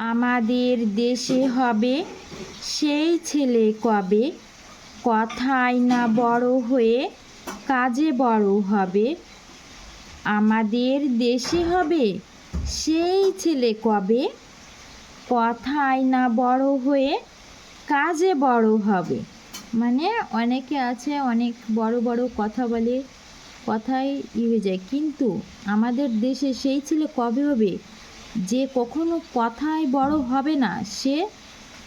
আমাদের দেশে হবে সেই ছেলে কবে, কথায় না বড় হয়ে কাজে বড় হবে। আমাদের দেশে হবে সেই ছেলে কবে, কথায় না বড় হয়ে কাজে বড় হবে। মানে অনেকে আছে অনেক বড় বড় কথা বলে, কথায় হয়ে যায়, কিন্তু আমাদের দেশে সেই ছেলে কবে হবে যে কখনো কথায় বড় হবে না, সে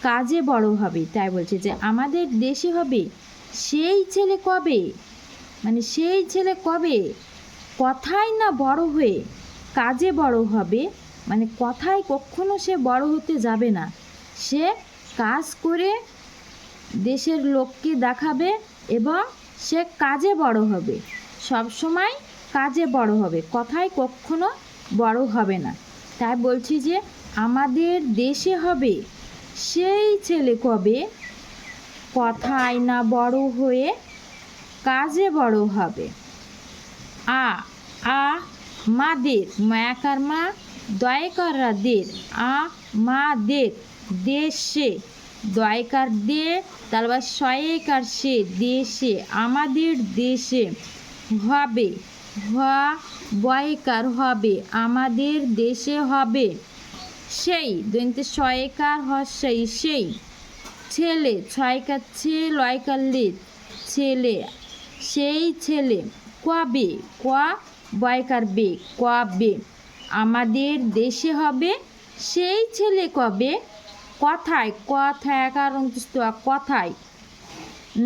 কাজে বড় হবে। তাই বলছে যে আমাদের দেশে হবে সেই ছেলে কবে, মানে সেই ছেলে কবে কথায় না বড় হয়ে কাজে বড় হবে। মানে কথায় কখনো সে বড় হতে যাবে না, সে কাজ করে দেশের লোককে দেখাবে এবং সে কাজে বড় হবে, সব সময় কাজে বড় হবে, কথায় কখনো বড় হবে না। তাই বলছি যে আমাদের দেশে হবে সেই ছেলে কবে, কথায় না বড় হয়ে কাজে বড় হবে। মাদের, মায়াকার মা, দয়কাররা দের, মাদের দেশে, দয়কার দে, তারপর শয়েকার সে, দেশে, আমাদের দেশে, হবে, বয়কার হবে, আমাদের দেশে হবে সেই, দন্তে শয়েকার হর্ষই সেই, ছেলে, ছয়কার ছে, লয়কার লে, ছেলে, সেই ছেলে, কবে, বয়কার বে, কবে, আমাদের দেশে হবে সেই ছেলে কবে, কথায়, কথায় কারণ কথায়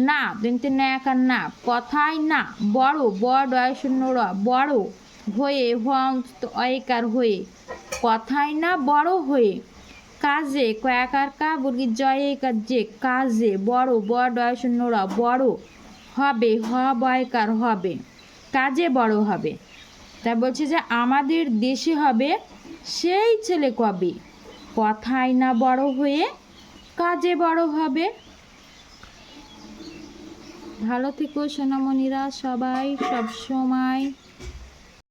না, দেখতে ন্যাকার না, কথায় না বড়, বড় শূন্য বড় হয়ে, অয়কার হয়ে, কথায় না বড় হয়ে, কাজে, কয়াকার কা বর্গীর জয়কার যে, কাজে বড়, বড় শূন্য বড় হবে, বয়কার হবে, কাজে বড় হবে। তাই বলছে যে আমাদের দেশে হবে সেই ছেলে কবে, কথায় না বড় হয়ে কাজে বড় হবে। ভালো থেকো সোনামণিরা সবাই, সব সময়।